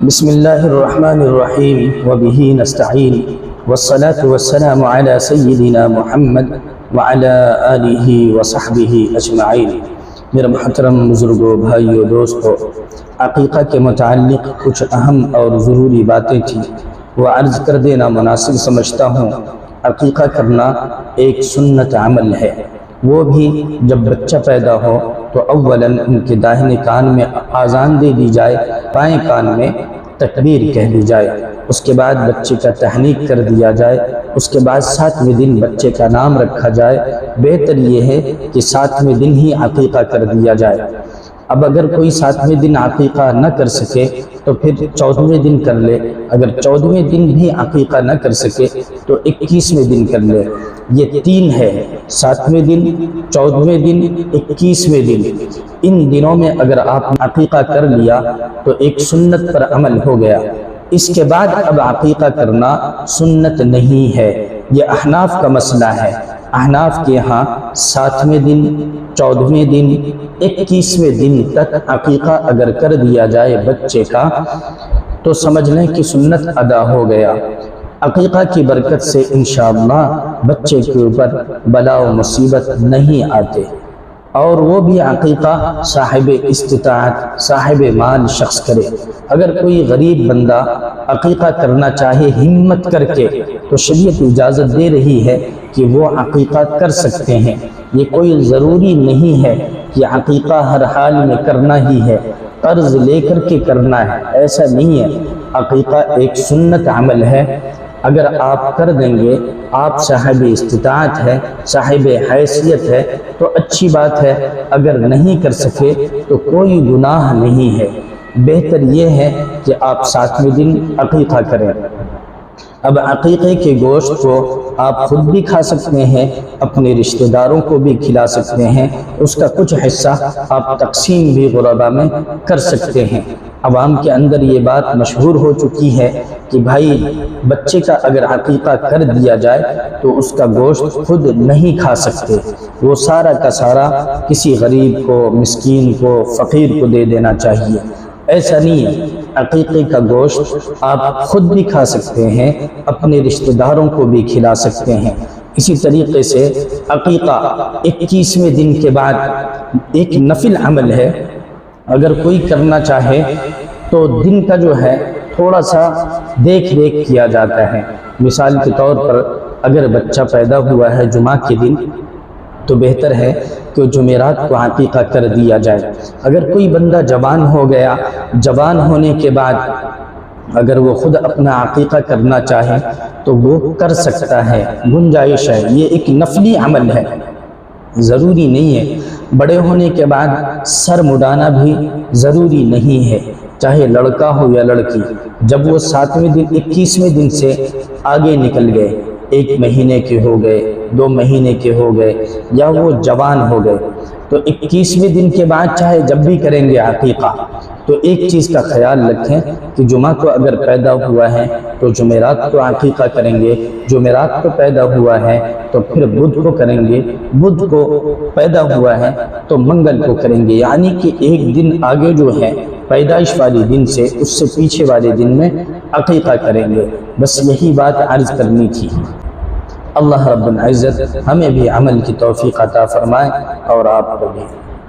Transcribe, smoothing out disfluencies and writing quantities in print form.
بسم اللہ الرحمن الرحیم وبہ نستعین والصلاة والسلام علی سیدنا محمد وعلی آلہ وصحبہ اجمعین۔ میرے محترم بزرگوں، بھائیوں، دوستوں، عقیقہ کے متعلق کچھ اہم اور ضروری باتیں تھیں، وہ عرض کر دینا مناسب سمجھتا ہوں۔ عقیقہ کرنا ایک سنت عمل ہے، وہ بھی جب بچہ پیدا ہو تو اولاً ان کے داہنے کان میں آذان دے دی جائے، بائیں کان میں تکبیر کہہ دی جائے، اس کے بعد بچے کا تحنیک کر دیا جائے، اس کے بعد 7ویں دن بچے کا نام رکھا جائے۔ بہتر یہ ہے کہ 7ویں دن ہی عقیقہ کر دیا جائے۔ اب اگر کوئی 7ویں دن عقیقہ نہ کر سکے تو پھر 14ویں دن کر لے، اگر 14ویں دن بھی عقیقہ نہ کر سکے تو 21ویں دن کر لے۔ یہ 3 ہے، 7ویں دن، 14ویں دن، 21ویں دن۔ ان دنوں میں اگر آپ نے عقیقہ کر لیا تو ایک سنت پر عمل ہو گیا۔ اس کے بعد اب عقیقہ کرنا سنت نہیں ہے، یہ احناف کا مسئلہ ہے۔ احناف کے ہاں 7ویں دن، 14ویں دن، 21ویں دن تک عقیقہ اگر کر دیا جائے بچے کا تو سمجھ لیں کہ سنت ادا ہو گیا۔ عقیقہ کی برکت سے انشاءاللہ بچے کے اوپر بلا و مصیبت نہیں آتے، اور وہ بھی عقیقہ صاحب استطاعت، صاحب مال شخص کرے۔ اگر کوئی غریب بندہ عقیقہ کرنا چاہے ہمت کر کے تو شریعت اجازت دے رہی ہے کہ وہ عقیقہ کر سکتے ہیں۔ یہ کوئی ضروری نہیں ہے کہ عقیقہ ہر حال میں کرنا ہی ہے، قرض لے کر کے کرنا ہے، ایسا نہیں ہے۔ عقیقہ ایک سنت عمل ہے، اگر آپ کر دیں گے، آپ صاحب استطاعت ہے، صاحب حیثیت ہے تو اچھی بات ہے، اگر نہیں کر سکے تو کوئی گناہ نہیں ہے۔ بہتر یہ ہے کہ آپ 7ویں دن عقیقہ کریں۔ اب عقیقے کے گوشت کو آپ خود بھی کھا سکتے ہیں، اپنے رشتہ داروں کو بھی کھلا سکتے ہیں، اس کا کچھ حصہ آپ تقسیم بھی غربا میں کر سکتے ہیں۔ عوام کے اندر یہ بات مشہور ہو چکی ہے کہ بھائی بچے کا اگر عقیقہ کر دیا جائے تو اس کا گوشت خود نہیں کھا سکتے، وہ سارا کا سارا کسی غریب کو، مسکین کو، فقیر کو دے دینا چاہیے۔ ایسا نہیں ہے، عقیقے کا گوشت آپ خود بھی کھا سکتے ہیں، اپنے رشتہ داروں کو بھی کھلا سکتے ہیں۔ اسی طریقے سے عقیقہ 21ویں دن کے بعد ایک نفل عمل ہے، اگر کوئی کرنا چاہے تو دن کا جو ہے تھوڑا سا دیکھ کیا جاتا ہے۔ مثال کے طور پر اگر بچہ پیدا ہوا ہے جمعہ کے دن تو بہتر ہے کہ جمعرات کو عقیقہ کر دیا جائے۔ اگر کوئی بندہ جوان ہو گیا، جوان ہونے کے بعد اگر وہ خود اپنا عقیقہ کرنا چاہے تو وہ کر سکتا ہے، گنجائش ہے۔ یہ ایک نفلی عمل ہے، ضروری نہیں ہے۔ بڑے ہونے کے بعد سر مڈانا بھی ضروری نہیں ہے، چاہے لڑکا ہو یا لڑکی۔ جب وہ 7ویں دن، 21ویں دن سے آگے نکل گئے، 1 مہینے کے ہو گئے، 2 مہینے کے ہو گئے، یا وہ جوان ہو گئے، تو 21ویں دن کے بعد چاہے جب بھی کریں گے عقیقہ، تو ایک چیز کا خیال رکھیں کہ جمعہ کو اگر پیدا ہوا ہے تو جمعرات کو عقیقہ کریں گے، جمعرات کو پیدا ہوا ہے تو پھر بدھ کو کریں گے، بدھ کو پیدا ہوا ہے تو منگل کو کریں گے، یعنی کہ ایک دن آگے جو ہے پیدائش والی دن سے، اس سے پیچھے والے دن میں عقیقہ کریں گے۔ بس یہی بات عرض کرنی تھی۔ اللہ رب العزت ہمیں بھی عمل کی توفیق عطا فرمائے اور آپ کو بھی۔